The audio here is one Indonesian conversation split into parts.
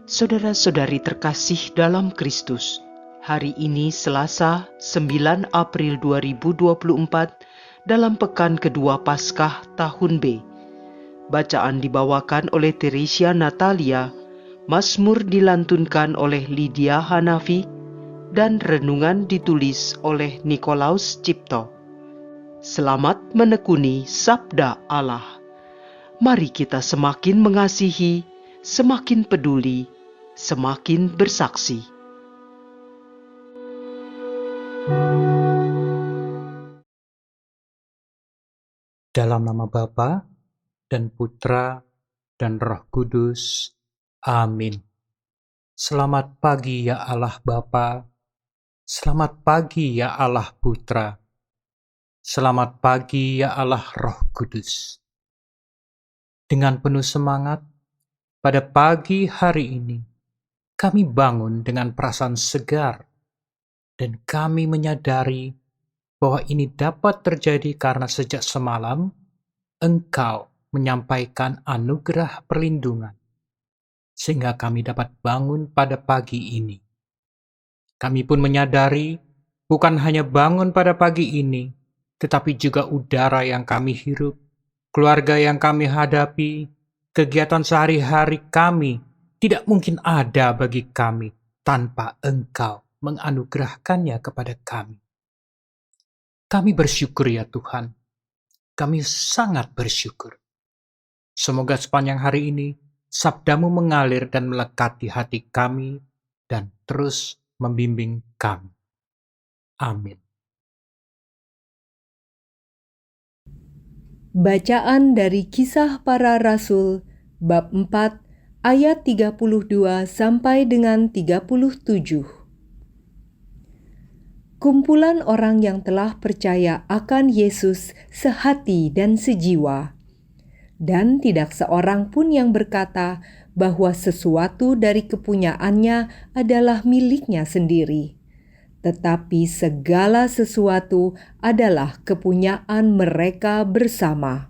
Saudara-saudari terkasih dalam Kristus, hari ini Selasa 9 April 2024 dalam pekan kedua Paskah tahun B. Bacaan dibawakan oleh Teresia Natalia, Mazmur dilantunkan oleh Lydia Hanafi, dan renungan ditulis oleh Nikolaus Cipto. Selamat menekuni Sabda Allah. Mari kita semakin mengasihi, semakin peduli, semakin bersaksi. Dalam nama Bapa dan Putra dan Roh Kudus. Amin. Selamat pagi ya Allah Bapa. Selamat pagi ya Allah Putra. Selamat pagi ya Allah Roh Kudus. Dengan penuh semangat, pada pagi hari ini, kami bangun dengan perasaan segar, dan kami menyadari bahwa ini dapat terjadi karena sejak semalam, Engkau menyampaikan anugerah perlindungan, sehingga kami dapat bangun pada pagi ini. Kami pun menyadari bukan hanya bangun pada pagi ini, tetapi juga udara yang kami hirup, keluarga yang kami hadapi, kegiatan sehari-hari kami tidak mungkin ada bagi kami tanpa Engkau menganugerahkannya kepada kami. Kami bersyukur ya Tuhan, kami sangat bersyukur. Semoga sepanjang hari ini sabda-Mu mengalir dan melekat di hati kami dan terus membimbing kami. Amin. Bacaan dari Kisah Para Rasul bab 4 ayat 32 sampai dengan 37. Kumpulan orang yang telah percaya akan Yesus sehati dan sejiwa. Dan tidak seorang pun yang berkata bahwa sesuatu dari kepunyaannya adalah miliknya sendiri. Tetapi segala sesuatu adalah kepunyaan mereka bersama.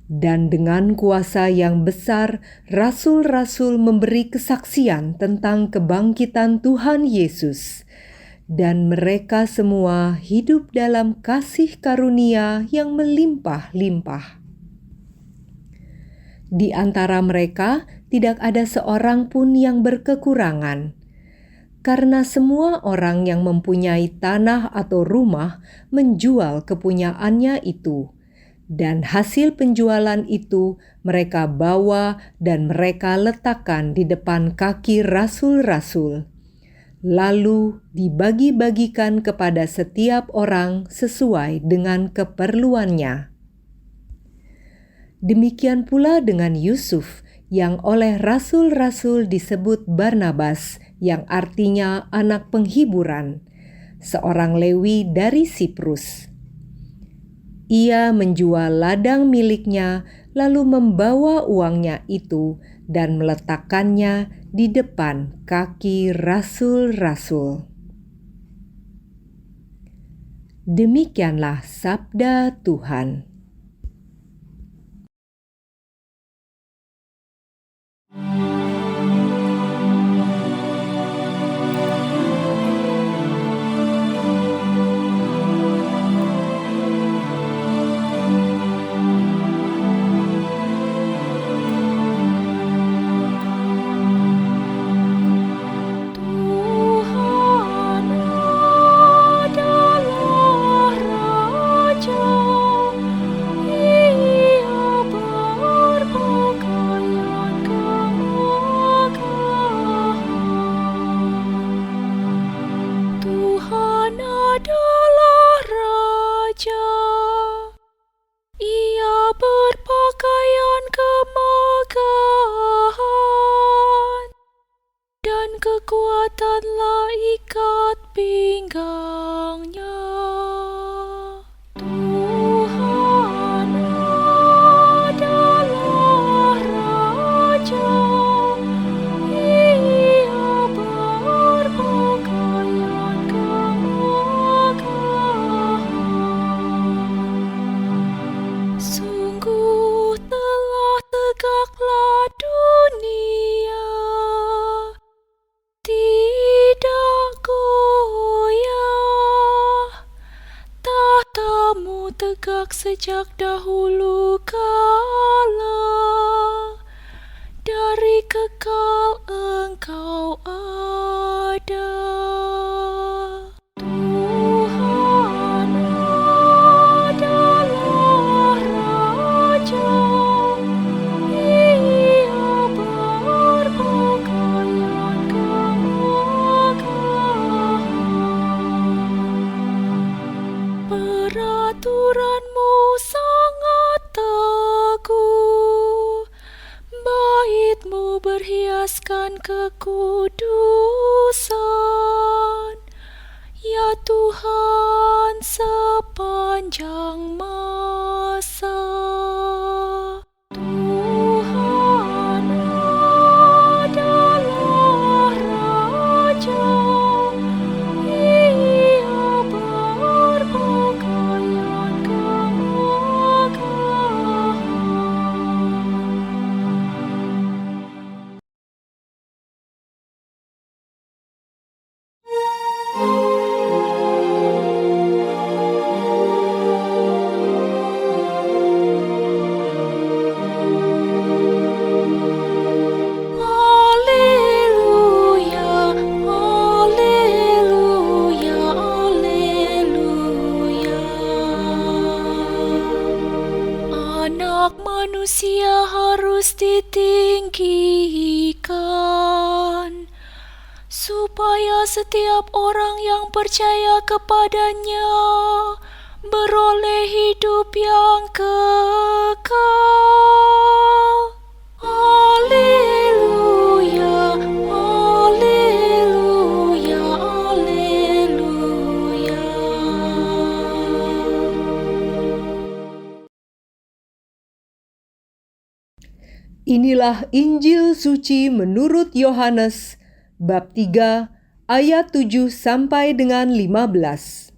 Dan dengan kuasa yang besar, rasul-rasul memberi kesaksian tentang kebangkitan Tuhan Yesus. Dan mereka semua hidup dalam kasih karunia yang melimpah-limpah. Di antara mereka tidak ada seorang pun yang berkekurangan, karena semua orang yang mempunyai tanah atau rumah menjual kepunyaannya itu, dan hasil penjualan itu mereka bawa dan mereka letakkan di depan kaki rasul-rasul, lalu dibagi-bagikan kepada setiap orang sesuai dengan keperluannya. Demikian pula dengan Yusuf, yang oleh rasul-rasul disebut Barnabas, yang artinya anak penghiburan, seorang Lewi dari Siprus. Ia menjual ladang miliknya, lalu membawa uangnya itu dan meletakkannya di depan kaki rasul-rasul. Demikianlah sabda Tuhan. tegak sejak dahulu kala. Dari kekal Engkau ada. Tuhan adalah Raja. Ia berpakaian kemegahan. Peraturan-Mu sangat teguh. Bait-Mu berhiaskan kekudusan, ya Tuhan, sepanjang masa. Tuhan adalah Raja. Ia berpakaian kemegahan. Haleluya, haleluya, haleluya. Anak manusia harus ditinggikan, supaya setiap orang yang percaya kepadanya beroleh hidup yang kekal. Haleluya, haleluya, haleluya. Inilah Injil suci menurut Yohanes, bab 3, ayat 7 sampai dengan 15.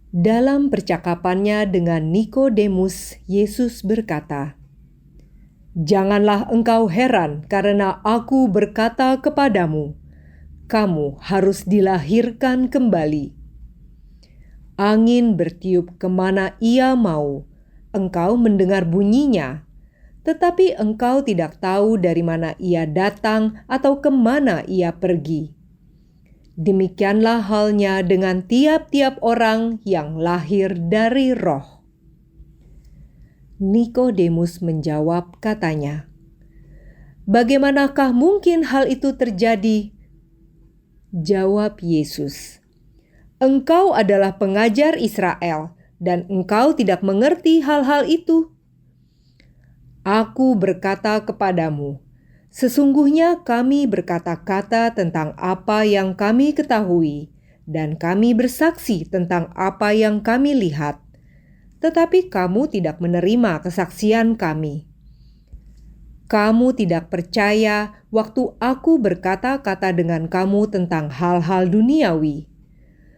Dalam percakapannya dengan Nikodemus, Yesus berkata, "Janganlah engkau heran karena aku berkata kepadamu, kamu harus dilahirkan kembali. Angin bertiup kemana ia mau, engkau mendengar bunyinya, tetapi engkau tidak tahu dari mana ia datang atau kemana ia pergi. Demikianlah halnya dengan tiap-tiap orang yang lahir dari Roh." Nikodemus menjawab katanya, "Bagaimanakah mungkin hal itu terjadi?" Jawab Yesus, "Engkau adalah pengajar Israel, dan engkau tidak mengerti hal-hal itu? Aku berkata kepadamu, sesungguhnya kami berkata-kata tentang apa yang kami ketahui, dan kami bersaksi tentang apa yang kami lihat, tetapi kamu tidak menerima kesaksian kami. Kamu tidak percaya waktu aku berkata-kata dengan kamu tentang hal-hal duniawi.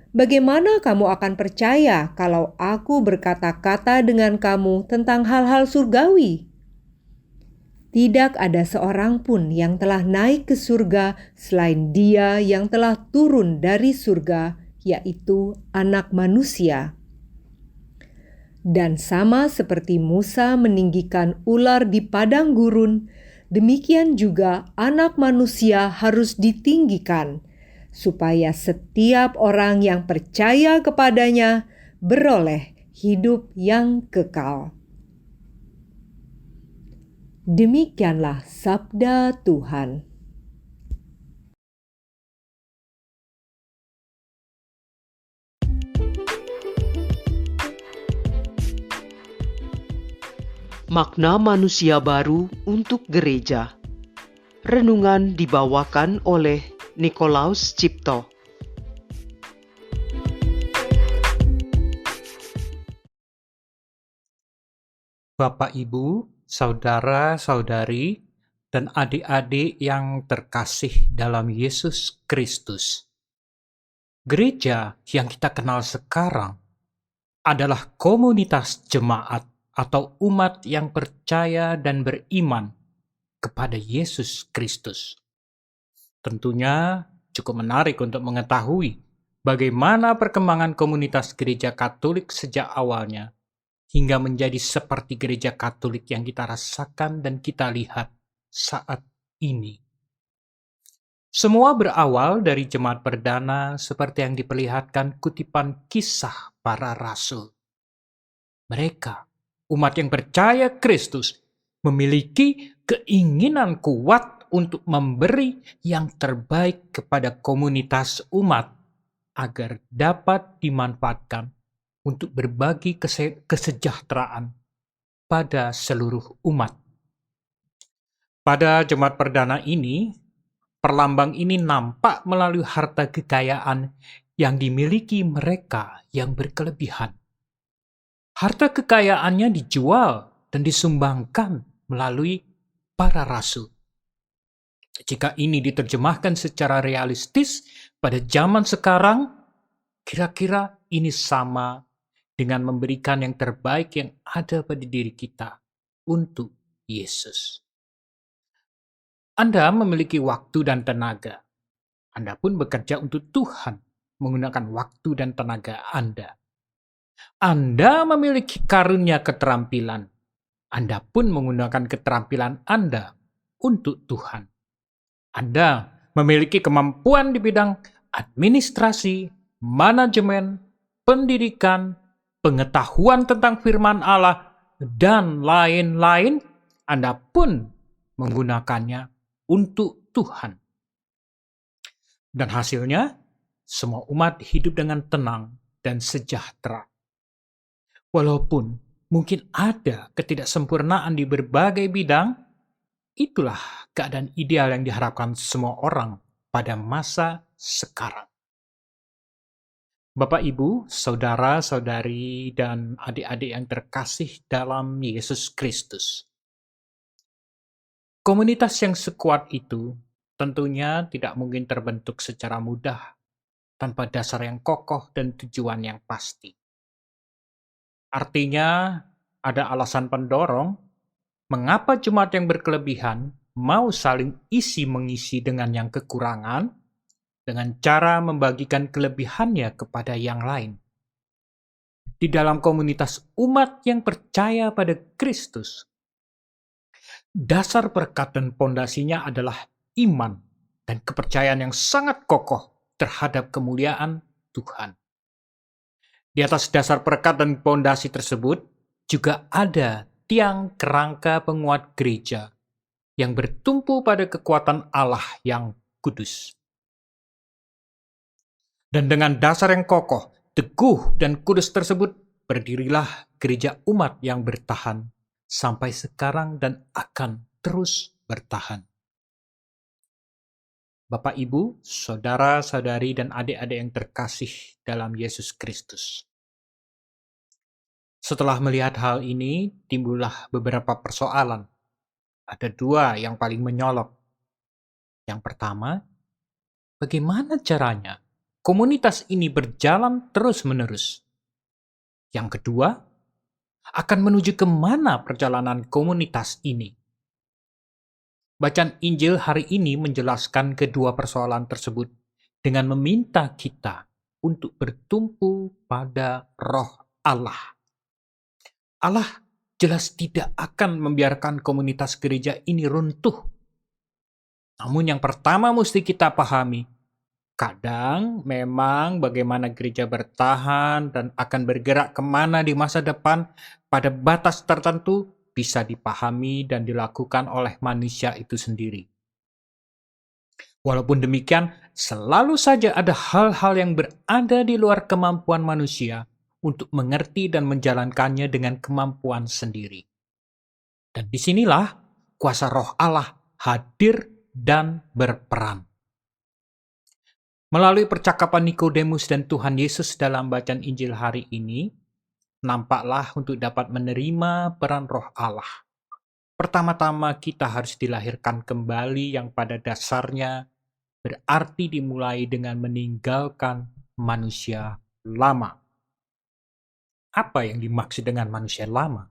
Bagaimana kamu akan percaya kalau aku berkata-kata dengan kamu tentang hal-hal surgawi? Tidak ada seorang pun yang telah naik ke surga selain Dia yang telah turun dari surga, yaitu Anak Manusia. Dan sama seperti Musa meninggikan ular di padang gurun, demikian juga Anak Manusia harus ditinggikan, supaya setiap orang yang percaya kepadanya beroleh hidup yang kekal. Demikianlah sabda Tuhan. Makna manusia baru untuk gereja. Renungan dibawakan oleh Nikolaus Cipto. Bapak, Ibu, saudara-saudari, dan adik-adik yang terkasih dalam Yesus Kristus. Gereja yang kita kenal sekarang adalah komunitas jemaat atau umat yang percaya dan beriman kepada Yesus Kristus. Tentunya cukup menarik untuk mengetahui bagaimana perkembangan komunitas gereja Katolik sejak awalnya hingga menjadi seperti gereja Katolik yang kita rasakan dan kita lihat saat ini. Semua berawal dari jemaat perdana seperti yang diperlihatkan kutipan Kisah Para Rasul. Mereka, umat yang percaya Kristus, memiliki keinginan kuat untuk memberi yang terbaik kepada komunitas umat agar dapat dimanfaatkan untuk berbagi kesejahteraan pada seluruh umat. Pada jemaat perdana ini, perlambang ini nampak melalui harta kekayaan yang dimiliki mereka yang berkelebihan. Harta kekayaannya dijual dan disumbangkan melalui para rasul. Jika ini diterjemahkan secara realistis pada zaman sekarang, kira-kira ini sama dengan memberikan yang terbaik yang ada pada diri kita untuk Yesus. Anda memiliki waktu dan tenaga. Anda pun bekerja untuk Tuhan menggunakan waktu dan tenaga Anda. Anda memiliki karunia keterampilan. Anda pun menggunakan keterampilan Anda untuk Tuhan. Anda memiliki kemampuan di bidang administrasi, manajemen, pendidikan, pengetahuan tentang firman Allah, dan lain-lain. Anda pun menggunakannya untuk Tuhan. Dan hasilnya, semua umat hidup dengan tenang dan sejahtera. Walaupun mungkin ada ketidaksempurnaan di berbagai bidang, itulah keadaan ideal yang diharapkan semua orang pada masa sekarang. Bapak, Ibu, saudara-saudari, dan adik-adik yang terkasih dalam Yesus Kristus. Komunitas yang sekuat itu tentunya tidak mungkin terbentuk secara mudah tanpa dasar yang kokoh dan tujuan yang pasti. Artinya, ada alasan pendorong mengapa jemaat yang berkelebihan mau saling isi-mengisi dengan yang kekurangan dengan cara membagikan kelebihannya kepada yang lain. Di dalam komunitas umat yang percaya pada Kristus, dasar berkat dan pondasinya adalah iman dan kepercayaan yang sangat kokoh terhadap kemuliaan Tuhan. Di atas dasar berkat dan pondasi tersebut juga ada tiang kerangka penguat gereja yang bertumpu pada kekuatan Allah yang kudus. Dan dengan dasar yang kokoh, teguh, dan kudus tersebut, berdirilah gereja umat yang bertahan sampai sekarang dan akan terus bertahan. Bapak, Ibu, saudara-saudari, dan adik-adik yang terkasih dalam Yesus Kristus. Setelah melihat hal ini, timbullah beberapa persoalan. Ada dua yang paling menyolok. Yang pertama, bagaimana caranya komunitas ini berjalan terus-menerus? Yang kedua, akan menuju kemana perjalanan komunitas ini? Bacaan Injil hari ini menjelaskan kedua persoalan tersebut dengan meminta kita untuk bertumpu pada Roh Allah. Allah jelas tidak akan membiarkan komunitas gereja ini runtuh. Namun yang pertama mesti kita pahami, kadang memang bagaimana gereja bertahan dan akan bergerak kemana di masa depan pada batas tertentu bisa dipahami dan dilakukan oleh manusia itu sendiri. Walaupun demikian, selalu saja ada hal-hal yang berada di luar kemampuan manusia untuk mengerti dan menjalankannya dengan kemampuan sendiri. Dan disinilah kuasa Roh Allah hadir dan berperan. Melalui percakapan Nikodemus dan Tuhan Yesus dalam bacaan Injil hari ini, nampaklah untuk dapat menerima peran Roh Allah. Pertama-tama kita harus dilahirkan kembali yang pada dasarnya berarti dimulai dengan meninggalkan manusia lama. Apa yang dimaksud dengan manusia lama?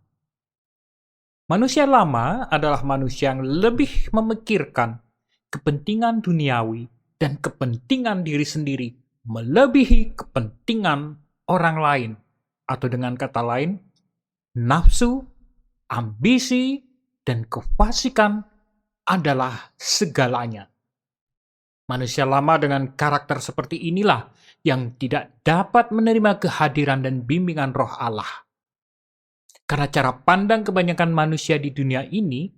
Manusia lama adalah manusia yang lebih memikirkan kepentingan duniawi dan kepentingan diri sendiri melebihi kepentingan orang lain, atau dengan kata lain, nafsu, ambisi, dan kefasikan adalah segalanya. Manusia lama dengan karakter seperti inilah yang tidak dapat menerima kehadiran dan bimbingan Roh Allah. Karena cara pandang kebanyakan manusia di dunia ini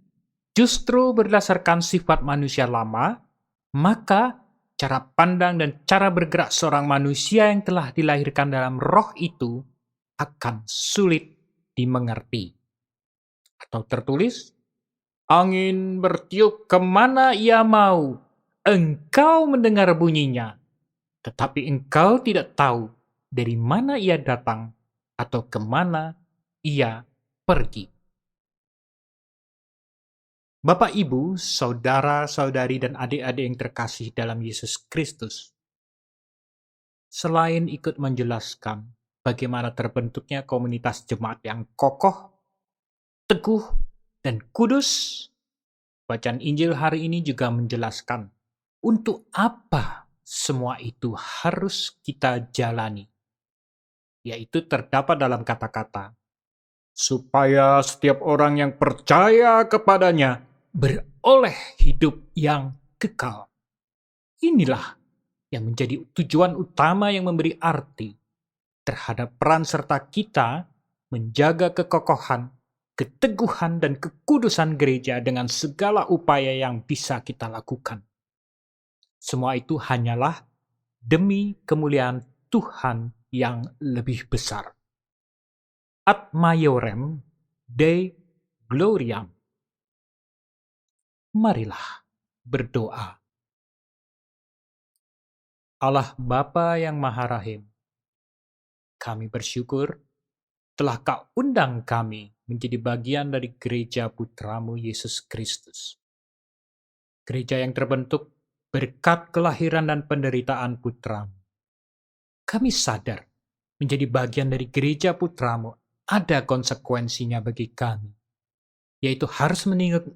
justru berdasarkan sifat manusia lama, maka cara pandang dan cara bergerak seorang manusia yang telah dilahirkan dalam Roh itu akan sulit dimengerti. Atau tertulis, angin bertiup kemana ia mau, engkau mendengar bunyinya, tetapi engkau tidak tahu dari mana ia datang atau kemana ia pergi. Bapak, Ibu, saudara-saudari, dan adik-adik yang terkasih dalam Yesus Kristus, selain ikut menjelaskan bagaimana terbentuknya komunitas jemaat yang kokoh, teguh, dan kudus, bacaan Injil hari ini juga menjelaskan untuk apa semua itu harus kita jalani, yaitu terdapat dalam kata-kata, supaya setiap orang yang percaya kepadanya beroleh hidup yang kekal. Inilah yang menjadi tujuan utama yang memberi arti terhadap peran serta kita menjaga kekokohan, keteguhan, dan kekudusan gereja dengan segala upaya yang bisa kita lakukan. Semua itu hanyalah demi kemuliaan Tuhan yang lebih besar. Ad Maiorem Dei Gloriam. Marilah berdoa. Allah Bapa yang Maha Rahim, kami bersyukur telah Kau undang kami menjadi bagian dari gereja Putramu Yesus Kristus. Gereja yang terbentuk berkat kelahiran dan penderitaan Putramu. Kami sadar menjadi bagian dari gereja Putramu ada konsekuensinya bagi kami, yaitu harus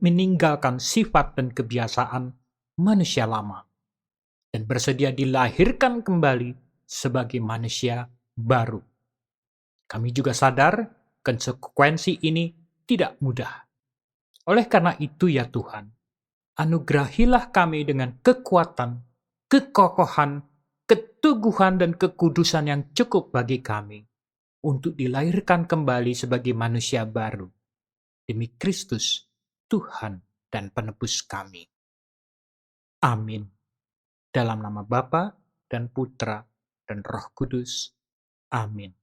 meninggalkan sifat dan kebiasaan manusia lama dan bersedia dilahirkan kembali sebagai manusia baru. Kami juga sadar konsekuensi ini tidak mudah. Oleh karena itu ya Tuhan, anugerahilah kami dengan kekuatan, kekokohan, keteguhan, dan kekudusan yang cukup bagi kami untuk dilahirkan kembali sebagai manusia baru, demi Kristus, Tuhan dan Penebus kami. Amin. Dalam nama Bapa dan Putra dan Roh Kudus. Amin.